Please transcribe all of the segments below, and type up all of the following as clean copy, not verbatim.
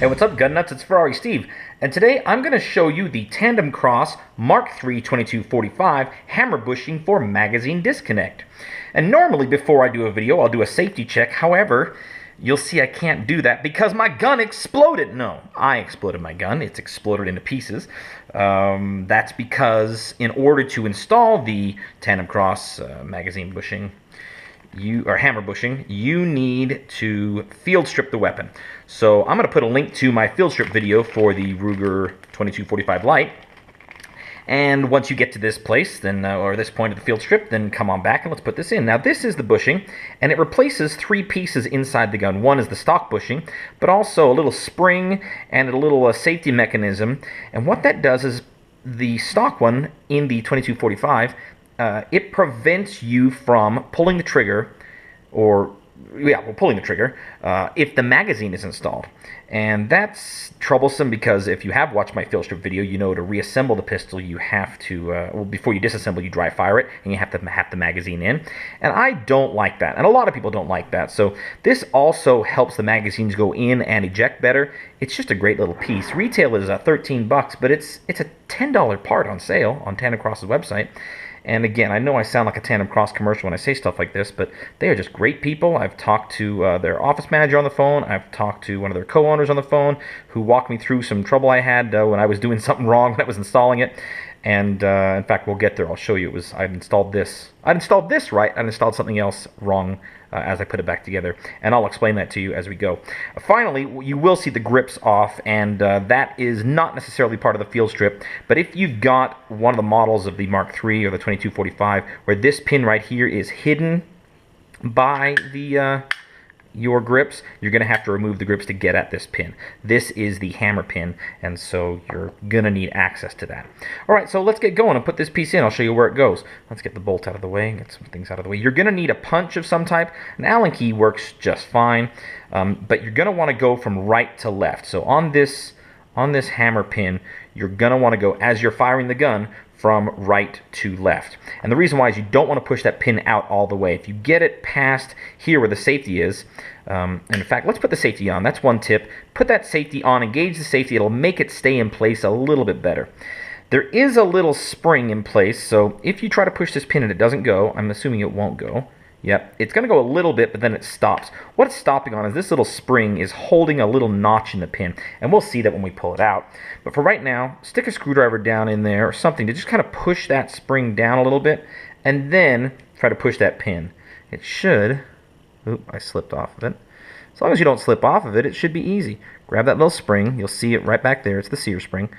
Hey, what's up, Gun Nuts? It's Ferrari Steve, and today I'm going to show you the TANDEMKROSS Mark III 2245 Hammer Bushing for Magazine Disconnect. And normally before I do a video, I'll do a safety check. However, you'll see I can't do that because my gun exploded. No, I exploded my gun. It's exploded into pieces. That's because in order to install the TANDEMKROSS magazine bushing, hammer bushing, you need to field strip the weapon. So I'm going to put a link to my field strip video for the Ruger 2245 Lite. And once you get to this place, then or this point of the field strip, then come on back and let's put this in. Now this is the bushing, and it replaces three pieces inside the gun. One is the stock bushing, but also a little spring and a little safety mechanism. And what that does is the stock one in the 2245, it prevents you from pulling the trigger, pulling the trigger if the magazine is installed. And that's troublesome because if you have watched my field strip video, you know to reassemble the pistol, you have to, before you disassemble, you dry fire it, and you have to have the magazine in. And I don't like that, and a lot of people don't like that. So this also helps the magazines go in and eject better. It's just a great little piece. Retail is $13, but it's a $10 part on sale on TANDEMKROSS's website. And again, I know I sound like a TANDEMKROSS commercial when I say stuff like this, but they are just great people. I've talked to their office manager on the phone. I've talked to one of their co-owners on the phone who walked me through some trouble I had when I was doing something wrong when I was installing it. And in fact, we'll get there. I'll show you. I'd installed this right. I'd installed something else wrong as I put it back together. And I'll explain that to you as we go. Finally, you will see the grips off, and that is not necessarily part of the field strip. But if you've got one of the models of the Mark III or the 2245, where this pin right here is hidden by the your grips, you're going to have to remove the grips to get at this pin. This is the hammer pin, and so you're going to need access to that. Alright, so let's get going and put this piece in. I'll show you where it goes. Let's get the bolt out of the way and get some things out of the way. You're going to need a punch of some type. An Allen key works just fine, but you're going to want to go from right to left. So on this hammer pin, you're going to want to go, as you're firing the gun, from right to left. And the reason why is you don't want to push that pin out all the way. If you get it past here where the safety is, and in fact, let's put the safety on. That's one tip. Put that safety on, engage the safety. It'll make it stay in place a little bit better. There is a little spring in place, so if you try to push this pin and it doesn't go, I'm assuming it won't go. Yep, it's going to go a little bit, but then it stops. What it's stopping on is this little spring is holding a little notch in the pin, and we'll see that when we pull it out. But for right now, stick a screwdriver down in there or something to just kind of push that spring down a little bit, and then try to push that pin. It should... Oop, I slipped off of it. As long as you don't slip off of it, it should be easy. Grab that little spring. You'll see it right back there. It's the sear spring.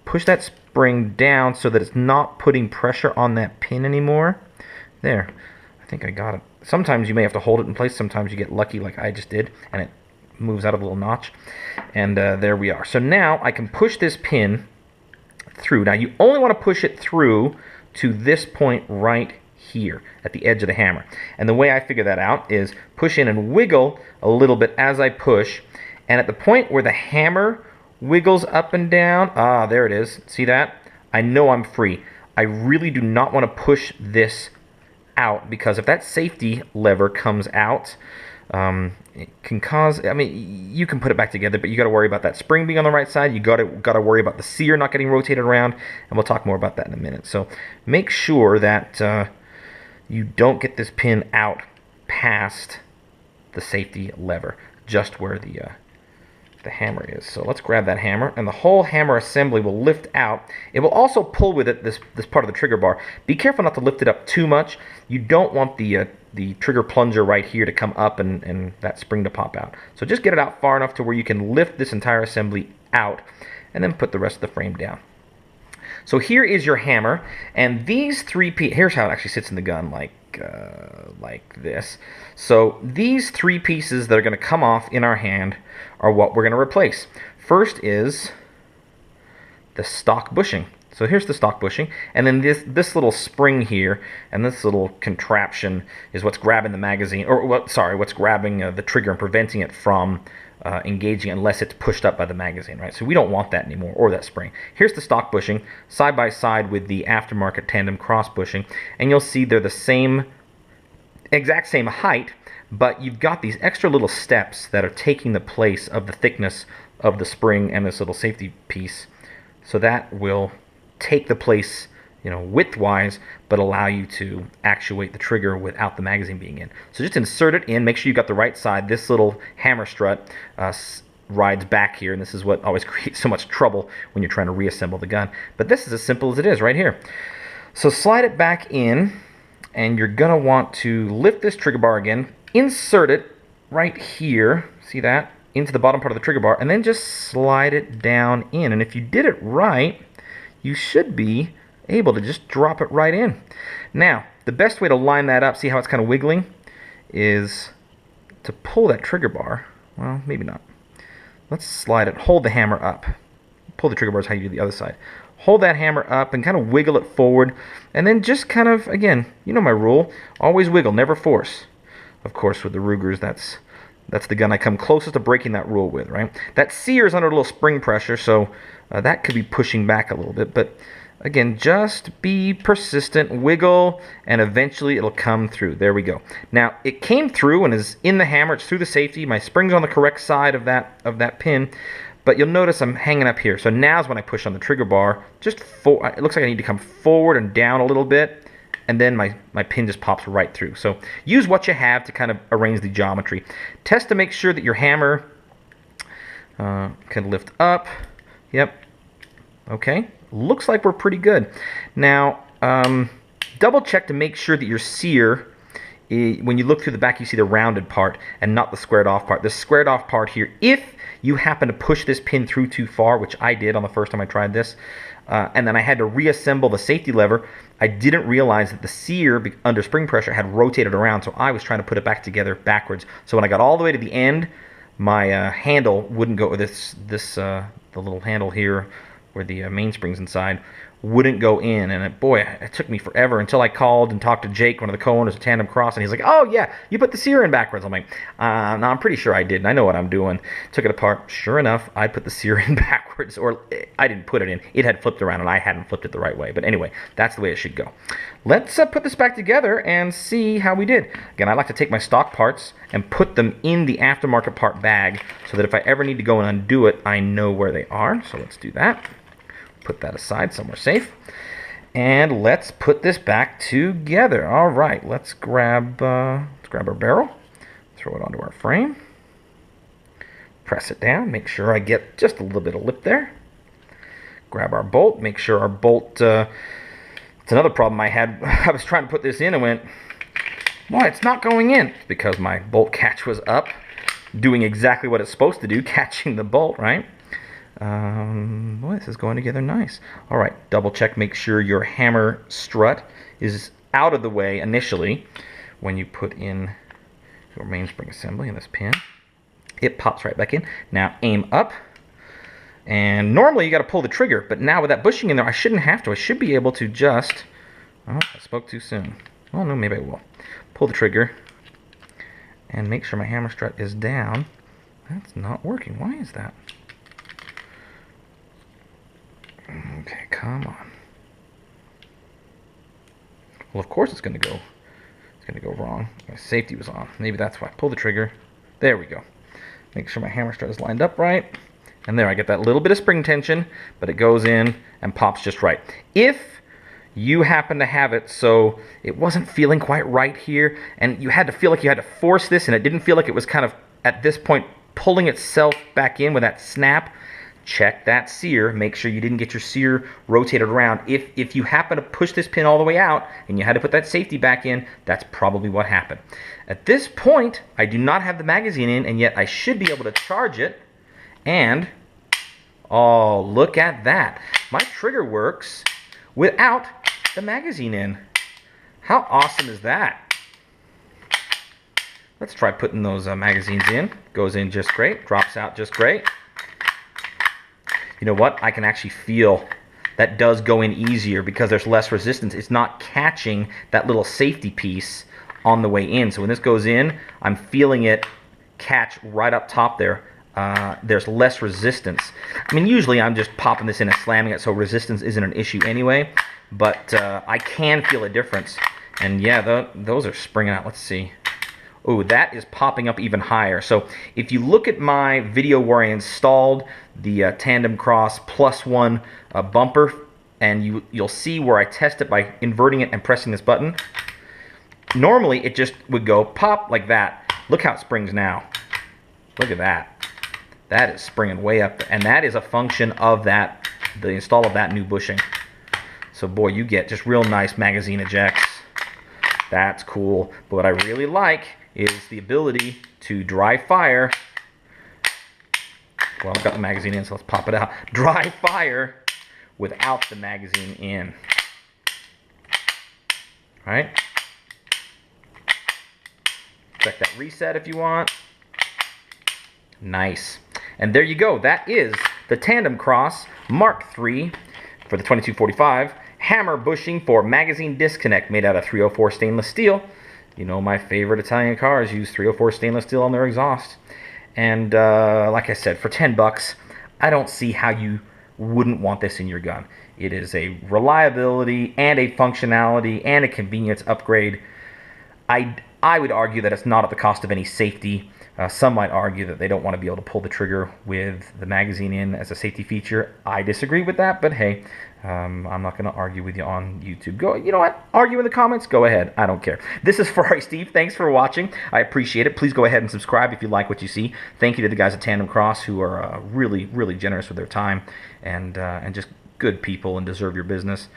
Push that spring down so that it's not putting pressure on that pin anymore. There. I think I got it. Sometimes you may have to hold it in place. Sometimes you get lucky like I just did, and it moves out of a little notch. And there we are. So now I can push this pin through. Now you only want to push it through to this point right here at the edge of the hammer. And the way I figure that out is push in and wiggle a little bit as I push. And at the point where the hammer wiggles up and down, there it is. See that? I know I'm free. I really do not want to push this out, because if that safety lever comes out, it can cause, I mean, you can put it back together, but you got to worry about that spring being on the right side. You got to worry about the sear not getting rotated around, and we'll talk more about that in a minute. So make sure that you don't get this pin out past the safety lever, just where the hammer is. So let's grab that hammer, and the whole hammer assembly will lift out. It will also pull with it this part of the trigger bar. Be careful not to lift it up too much. You don't want the trigger plunger right here to come up and that spring to pop out. So just get it out far enough to where you can lift this entire assembly out, and then put the rest of the frame down. So here is your hammer, and these three pieces, here's how it actually sits in the gun, like this. So these three pieces that are going to come off in our hand are what we're going to replace. First is the stock bushing. So here's the stock bushing, and then this little spring here and this little contraption is what's grabbing the magazine, or what's grabbing the trigger and preventing it from engaging unless it's pushed up by the magazine, right? So we don't want that anymore, or that spring. Here's the stock bushing side by side with the aftermarket TANDEMKROSS bushing, and you'll see they're the exact same height, but you've got these extra little steps that are taking the place of the thickness of the spring and this little safety piece. So that will take the place, you know, width-wise, but allow you to actuate the trigger without the magazine being in. So just insert it in, make sure you got the right side. This little hammer strut rides back here, and this is what always creates so much trouble when you're trying to reassemble the gun. But this is as simple as it is right here. So slide it back in, and you're gonna want to lift this trigger bar again, insert it right here, see that, into the bottom part of the trigger bar, and then just slide it down in. And if you did it right, you should be able to just drop it right in. Now, the best way to line that up, see how it's kind of wiggling, is to pull that trigger bar. Well, maybe not. Let's slide it, hold the hammer up. Pull the trigger bar is how you do the other side. Hold that hammer up and kind of wiggle it forward, and then just kind of, again, you know my rule, always wiggle, never force. Of course, with the Rugers, that's the gun I come closest to breaking that rule with, right? That sear is under a little spring pressure, so that could be pushing back a little bit, but again, just be persistent, wiggle, and eventually it'll come through. There we go. Now, it came through and is in the hammer. It's through the safety. My spring's on the correct side of that pin, but you'll notice I'm hanging up here. So now's when I push on the trigger bar. It looks like I need to come forward and down a little bit, and then my pin just pops right through. So use what you have to kind of arrange the geometry. Test to make sure that your hammer can lift up. Yep. Okay. Looks like we're pretty good. Now, double check to make sure that your sear, when you look through the back, you see the rounded part and not the squared off part. The squared off part here, if you happen to push this pin through too far, which I did on the first time I tried this, and then I had to reassemble the safety lever, I didn't realize that the sear under spring pressure had rotated around, so I was trying to put it back together backwards. So when I got all the way to the end, my handle wouldn't go, the little handle here, where the mainspring's inside, wouldn't go in. And boy, it took me forever until I called and talked to Jake, one of the co-owners of TANDEMKROSS, and he's like, oh yeah, you put the sear in backwards. I'm like, no, I'm pretty sure I did, and I know what I'm doing. Took it apart. Sure enough, I put the sear in backwards, or I didn't put it in. It had flipped around, and I hadn't flipped it the right way. But anyway, that's the way it should go. Let's put this back together and see how we did. Again, I like to take my stock parts and put them in the aftermarket part bag so that if I ever need to go and undo it, I know where they are. So let's do that. Put that aside somewhere safe, and let's put this back together. All right, let's grab our barrel, throw it onto our frame, press it down, make sure I get just a little bit of lip there. Grab our bolt, make sure our bolt. It's another problem I had. I was trying to put this in and went, boy, it's not going in. It's because my bolt catch was up, doing exactly what it's supposed to do, catching the bolt, right? Boy, this is going together nice. All right, double check, make sure your hammer strut is out of the way initially when you put in your mainspring assembly in this pin. It pops right back in. Now aim up, and normally you got to pull the trigger, but now with that bushing in there, I shouldn't have to. I should be able to just, oh, I spoke too soon. Oh no, maybe I will. Pull the trigger and make sure my hammer strut is down. That's not working. Why is that? Okay, come on. Well, of course it's going to go. It's going to go wrong. My safety was on. Maybe that's why. Pull the trigger. There we go. Make sure my hammer strut is lined up right. And there, I get that little bit of spring tension, but it goes in and pops just right. If you happen to have it so it wasn't feeling quite right here, and you had to feel like you had to force this, and it didn't feel like it was kind of, at this point, pulling itself back in with that snap, check that sear. Make sure you didn't get your sear rotated around. If you happen to push this pin all the way out and you had to put that safety back in, that's probably what happened. At this point, I do not have the magazine in, and yet I should be able to charge it. And, oh, look at that. My trigger works without the magazine in. How awesome is that? Let's try putting those magazines in. Goes in just great. Drops out just great. You know what? I can actually feel that does go in easier because there's less resistance. It's not catching that little safety piece on the way in. So when this goes in, I'm feeling it catch right up top there. There's less resistance. I mean, usually I'm just popping this in and slamming it, so resistance isn't an issue anyway. But I can feel a difference. And yeah, those are springing out. Let's see. Oh, that is popping up even higher. So if you look at my video where I installed the TANDEMKROSS +1 bumper, and you'll see where I test it by inverting it and pressing this button. Normally it just would go pop like that. Look how it springs now. Look at that. That is springing way up, and that is a function of that, the install of that new bushing. So boy, you get just real nice magazine ejects. That's cool. But what I really like is the ability to dry fire. Well, I've got the magazine in, so let's pop it out. Dry fire without the magazine in. All right? Check that reset if you want. Nice. And there you go. That is the TANDEMKROSS Mark III for the 2245 hammer bushing for magazine disconnect, made out of 304 stainless steel. You know, my favorite Italian cars use 304 stainless steel on their exhaust. And like I said, for 10 bucks, I don't see how you wouldn't want this in your gun. It is a reliability and a functionality and a convenience upgrade. I would argue that it's not at the cost of any safety. Some might argue that they don't want to be able to pull the trigger with the magazine in as a safety feature. I disagree with that, but hey, I'm not going to argue with you on YouTube. Go, you know what? Argue in the comments. Go ahead. I don't care. This is Ferrari Steve. Thanks for watching. I appreciate it. Please go ahead and subscribe if you like what you see. Thank you to the guys at TANDEMKROSS who are really, really generous with their time and just good people and deserve your business.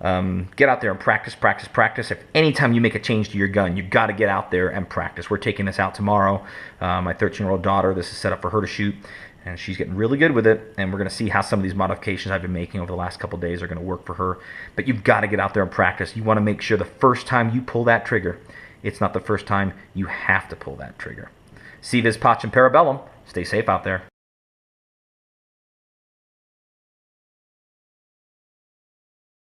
Get out there and practice, practice, practice. If anytime you make a change to your gun, you've got to get out there and practice. We're taking this out tomorrow. My 13-year-old daughter, this is set up for her to shoot, and she's getting really good with it, and we're going to see how some of these modifications I've been making over the last couple days are going to work for her. But you've got to get out there and practice. You want to make sure the first time you pull that trigger, it's not the first time you have to pull that trigger. Si vis pacem parabellum. Stay safe out there.